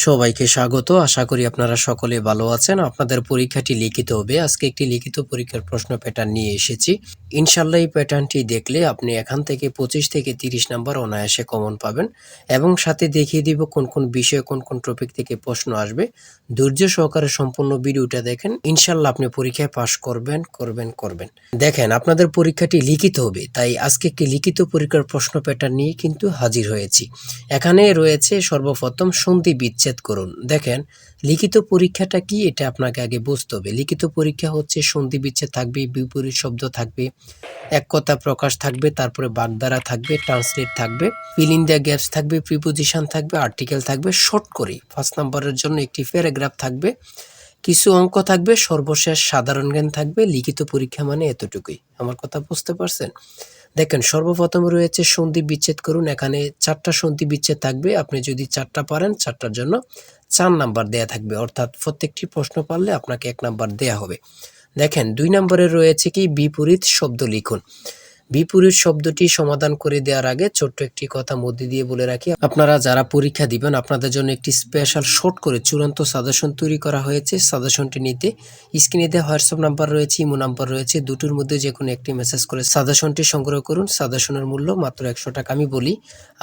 সবাইকে স্বাগত। আশা করি আপনারা সকলে ভালো আছেন। আপনাদের পরীক্ষাটি লিখিত হবে। আজকে একটি লিখিত পরীক্ষার প্রশ্ন প্যাটার্ন নিয়ে এসেছি। ইনশাআল্লাহ এই প্যাটার্নটি দেখলে আপনি এখান থেকে 25 থেকে 30 নাম্বার অনায়াসে কমন পাবেন এবং সাথে দেখিয়ে দিব কোন কোন বিষয়ে কোন কোন টপিক থেকে প্রশ্ন আসবে। ধৈর্য সহকারে সম্পূর্ণ ভিডিওটা দেখেন। ইনশাআল্লাহ আপনি পরীক্ষায় পাস করবেন। দেখেন আপনাদের পরীক্ষাটি লিখিত হবে। তাই আজকে একটি লিখিত পরীক্ষার প্রশ্ন প্যাটার্ন নিয়ে কিন্তু হাজির হয়েছি। এখানে রয়েছে সর্বপ্রথম সন্ধি বিচ্ছেদ করুন। দেখেন লিখিত পরীক্ষাটা কি এটা আপনাকে আগে বুঝতে হবে। লিখিত পরীক্ষা হচ্ছে সন্ধি বিচ্ছেদ থাকবে, বিপরীত শব্দ থাকবে, এক কথা প্রকাশ থাকবে, তারপরে বাগধারা থাকবে, ট্রান্সলেট থাকবে, ফিল ইন দ্য গ্যাপস থাকবে, প্রিপোজিশন থাকবে, আর্টিকেল থাকবে। শর্ট করে 5 নম্বরের জন্য একটি প্যারাগ্রাফ থাকবে, কিছু অঙ্ক থাকবে, সর্বশেষ সাধারণ জ্ঞান থাকবে। লিখিত পরীক্ষা মানে এতটুকুই। আমার কথা বুঝতে পারছেন? দেখেন সর্বপ্রথম রয়েছে সন্ধি বিচ্ছেদ করুন। এখানে 4টা সন্ধি বিচ্ছেদ থাকবে। আপনি যদি 4টা পারেন 4টার জন্য 4 নাম্বার দেয়া থাকবে, অর্থাৎ প্রত্যেকটি প্রশ্ন পারলে আপনাকে 1 নাম্বার দেয়া হবে। দেখেন 2 নম্বরে রয়েছে কি বিপরীত শব্দ লিখুন। বিপরীত শব্দটি সমাধান করে দেওয়ার আগে ছোট্ট একটি কথা মধ্যে দিয়ে বলে রাখি, আপনারা যারা পরীক্ষা দিবেন আপনাদের জন্য একটি স্পেশাল শর্ট করে চূড়ান্ত সাজেশন তৈরি করা হয়েছে। সাজেশনটি নিতে স্ক্রিনে দেওয়া হোয়াটসঅ্যাপ নাম্বার রয়েছে, ইমো নাম্বার রয়েছে, দুটোর মধ্যে যে কোনো একটি মেসেজ করে সাজেশনটি সংগ্রহ করুন। সাজেশনের মূল্য মাত্র 100 টাকা। আমি বলি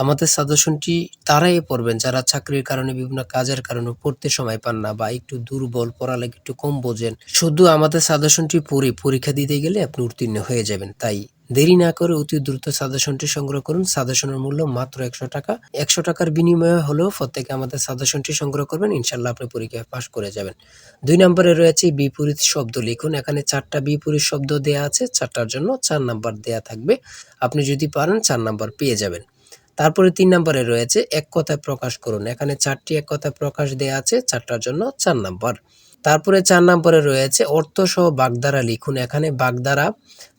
আমাদের সাজেশনটি তারাই পড়বেন যারা চাকরির কারণে, বিভিন্ন কাজের কারণে পড়তে সময় পান না বা একটু দুর্বল, পড়ালেখা একটু কম বোঝেন। শুধু আমাদের সাজেশনটি পড়ে পরীক্ষা দিতে গেলে আপনি উত্তীর্ণ হয়ে যাবেন। তাই দেরি না করে অতি দ্রুত সাজেশনটি সংগ্রহ করুন। সাজেশনের মূল্য মাত্র 100 টাকা। 100 টাকার বিনিময়ে হলেও প্রত্যেকে আমাদের সাজেশনটি সংগ্রহ করবেন। ইনশাআল্লাহ আপনি পরীক্ষায় পাস করে যাবেন। 2 নম্বরে রয়েছে বিপরীত শব্দ লিখুন। এখানে 4টা বিপরীত শব্দ দেয়া আছে। 4টার জন্য 4 নাম্বার দেয়া থাকবে। আপনি যদি পারেন 4 নাম্বার পেয়ে যাবেন। তারপরে 3 নম্বরে রয়েছে এক কথায় প্রকাশ করুন। এখানে 4টি এক কথায় প্রকাশ দেয়া আছে। 4টার জন্য 4 নাম্বার। তারপরে 4 নম্বরে রয়েছে অর্থসহ বাগধারা লিখুন। এখানে বাগধারা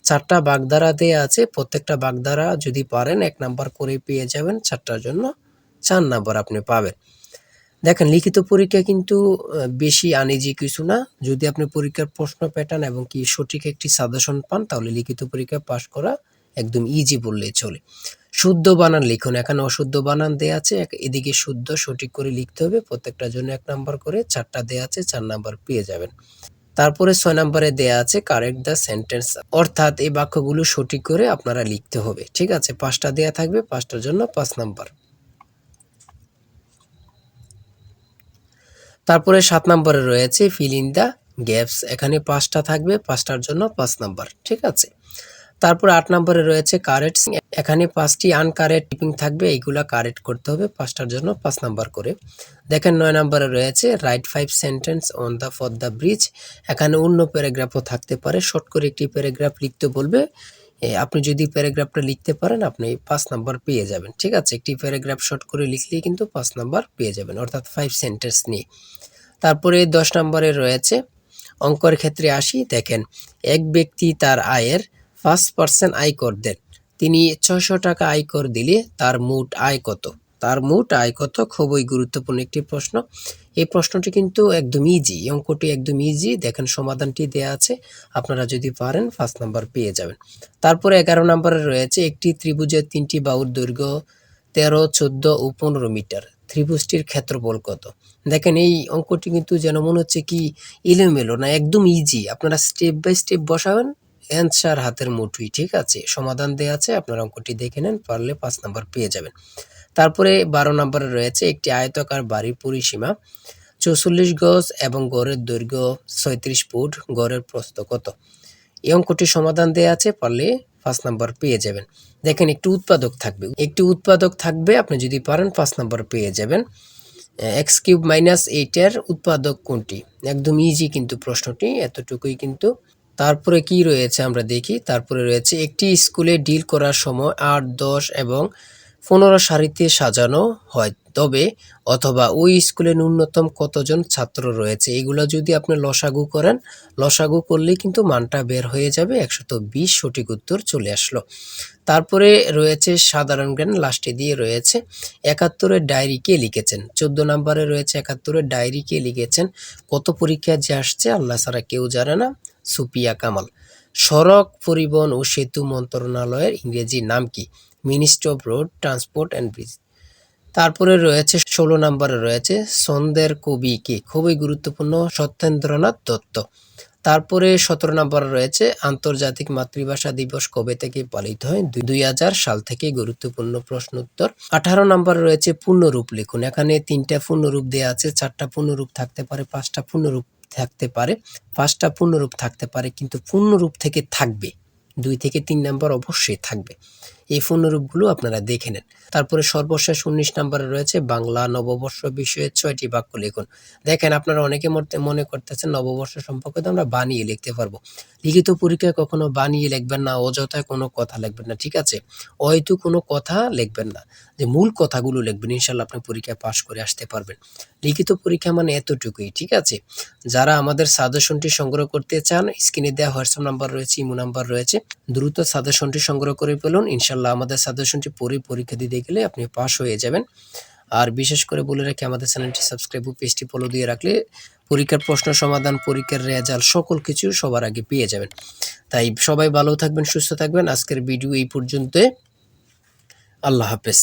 4টা বাগধারা দেয়া আছে। প্রত্যেকটা বাগধারা যদি পারেন 1 নাম্বার করে পেয়ে যাবেন। 4টার জন্য 4 নাম্বার আপনি পাবেন। দেখেন লিখিত পরীক্ষা কিন্তু বেশি আনইজি কিছু না। যদি আপনি পরীক্ষার প্রশ্ন প্যাটার্ন এবং কি সঠিক একটি সাজেশন পান তাহলে লিখিত পরীক্ষায় পাস করা একদম ইজি বললেই চলে। শুদ্ধ বানান লিখুন। এখানে অশুদ্ধ বানান দেয়া আছে। এদিকে শুদ্ধ সঠিক করে লিখতে হবে। প্রত্যেকটার জন্য 1 নাম্বার করে। 4টা দেয়া আছে, 4 নাম্বার পেয়ে যাবেন। তারপরে 6 নম্বরে দেয়া আছে কারেক্ট দ্য সেন্টেন্স, অর্থাৎ এই বাক্যগুলো সঠিক করে আপনারা লিখতে হবে। ঠিক আছে? 5টা দেয়া থাকবে, 5টার জন্য 5 নাম্বার। তারপরে 7 নম্বরে রয়েছে ফিল ইন দ্য গ্যাপস। এখানে 5টা থাকবে, 5টার জন্য 5 নাম্বার। ঠিক আছে? তারপরে 8 নম্বরে রয়েছে কারেক্ট। এখানে 5টি আনকারেক্ট টিপিং থাকবে, এইগুলা কারেক্ট করতে হবে। 5টার জন্য 5 নাম্বার করে। দেখেন 9 নম্বরে রয়েছে right 5 sentence on the for the bridge. এখানে অন্য প্যারাগ্রাফও থাকতে পারে। শর্ট করে একটি প্যারাগ্রাফ লিখতে বলবে। আপনি যদি প্যারাগ্রাফটা লিখতে পারেন আপনি 5 নাম্বার পেয়ে যাবেন। ঠিক আছে? একটি প্যারাগ্রাফ শর্ট করে লিখলেই কিন্তু 5 নাম্বার পেয়ে যাবেন, অর্থাৎ 5 সেন্টেন্স নিয়ে। তারপরে 10 নম্বরে রয়েছে অঙ্কের ক্ষেত্রে আসি। দেখেন এক ব্যক্তি তার আয়ের 5% আয়কর দেন। তিনি 600 টাকা আয়কর দিলে তার মোট আয় কত? তার মোট আয় কত? খুবই গুরুত্বপূর্ণ একটি প্রশ্ন। এই প্রশ্নটি কিন্তু একদম ইজি। এই অঙ্কটি একদম ইজি। দেখেন সমাধানটি দেয়া আছে। আপনারা যদি পারেন 5 নাম্বার পেয়ে যাবেন। তারপরে 11 নম্বরে রয়েছে একটি ত্রিভুজের 3টি বাহুর দৈর্ঘ্য 13, 14 ও 15 মিটার। ত্রিভুজটির ক্ষেত্রফল কত? দেখেন এই অঙ্কটি কিন্তু যেন মনে হচ্ছে কি এলোমেলো না, একদম ইজি। আপনারা স্টেপ বাই স্টেপ বসাবেন, অ্যান্সার হাতের মুঠোয়। ঠিক আছে? সমাধান দেয়া আছে, আপনারা অঙ্কটি দেখে নেন, পারলে 5 নাম্বার পেয়ে যাবেন। তারপরে 12 নম্বরে রয়েছে একটি আয়তাকার বাড়ির পরিসীমা 44 গজ এবং গড়ের দৈর্ঘ্য 36 ফুট, গড়ের প্রস্থ কত? এই অঙ্কটির সমাধান দেয়া আছে, পারলে 5 নাম্বার পেয়ে যাবেন। দেখেন একটি উৎপাদক থাকবে, আপনি যদি পারেন 5 নাম্বার পেয়ে যাবেন। x³ - 8 এর উৎপাদক কোনটি? একদম ইজি কিন্তু প্রশ্নটি, এতটুকুই কিন্তু। তারপরে কি রয়েছে আমরা দেখি। তারপরে রয়েছে একটি স্কুলে ডিল করার সময় 8, 10 এবং 15 সারিতে সাজানো হয়, তবে অথবা ওই স্কুলে ন্যূনতম কতজন ছাত্র রয়েছে? এগুলো যদি আপনি লসাগু করেন, লসাগু করলেই কিন্তু মানটা বের হয়ে যাবে। 120 সঠিক উত্তর চলে আসলো। তারপরে রয়েছে সাধারণ জ্ঞান, লাস্টে দিয়ে রয়েছে 71 ডায়েরি কে লিখেছেন। 14 নম্বরে রয়েছে 71 ডায়েরি কে লিখেছেন। কত পরীক্ষায় যে আসছে আল্লাহ ছাড়া কেউ জানে না। সুপিয়া কামাল। সড়ক পরিবহন ও সেতু মন্ত্রণালয়ের ইংরেজি নাম কি? Ministry of road transport and bridge. তারপরে রয়েছে ১৬ নম্বরে রয়েছে ছন্দের কবি কে? খুবই গুরুত্বপূর্ণ, সত্যেন্দ্রনাথ দত্ত। তারপরে ১৭ নম্বরে রয়েছে আন্তর্জাতিক মাতৃভাষা দিবস কবে থেকে পালিত হয়? ২০০০ সাল থেকে। গুরুত্বপূর্ণ প্রশ্ন উত্তর। ১৮ নম্বরে রয়েছে পূর্ণরূপ লিখুন। এখানে ৩টা পূর্ণরূপ দেয়া আছে, ৪টা পূর্ণরূপ থাকতে পারে, ৫টা পূর্ণরূপ থাকতে পারে, ৫টা পূর্ণরূপ থাকতে পারে, কিন্তু পূর্ণরূপ থেকে থাকবে ২ থেকে ৩ নাম্বার অবশ্যই থাকবে। এই পূর্ণরূপগুলো আপনারা দেখে নেন। তারপরে সর্বশেষ ১৯ নম্বরে রয়েছে বাংলা নববর্ষ বিষয়ে ৬টি বাক্য লিখুন। দেখেন, আপনারা অনেকে মনে করতেছেন নববর্ষ সম্পর্কে তো আমরা বানিয়ে লিখতে পারবো। লিখিত পরীক্ষায় কখনো বানিয়ে লিখবেন না, অযথায় কোনো কথা লিখবেন না, ঠিক আছে? হয়তো কোনো কথা লিখবেন না, যে মূল কথাগুলো লিখবেন, ইনশাল্লাহ আপনি পরীক্ষায় পাশ করে আসতে পারবেন। লিখিত পরীক্ষা মানে এতটুকুই, ঠিক আছে? যারা আমাদের সাজেশনটি সংগ্রহ করতে চান, স্ক্রিনে দেওয়া হোয়াটসঅ্যাপ নাম্বার রয়েছে, ইমো নাম্বার রয়েছে, দ্রুত সাজেশনটি সংগ্রহ করে ফেলুন। ইনশাল্লাহ আমাদের সাজেশনটি পড়ে পরীক্ষা দিতে গেলে আপনি পাশ হয়ে যাবেন। আর বিশেষ করে বলে রাখি, আমাদের চ্যানেলটি সাবস্ক্রাইব ও পেজটি ফলো দিয়ে রাখলে পরীক্ষার প্রশ্ন সমাধান, পরীক্ষার রেজাল্ট সকল কিছু সবার আগে পেয়ে যাবেন। তাই সবাই ভালো থাকবেন, সুস্থ থাকবেন। আজকের ভিডিও এই পর্যন্ত। আল্লাহ হাফেজ।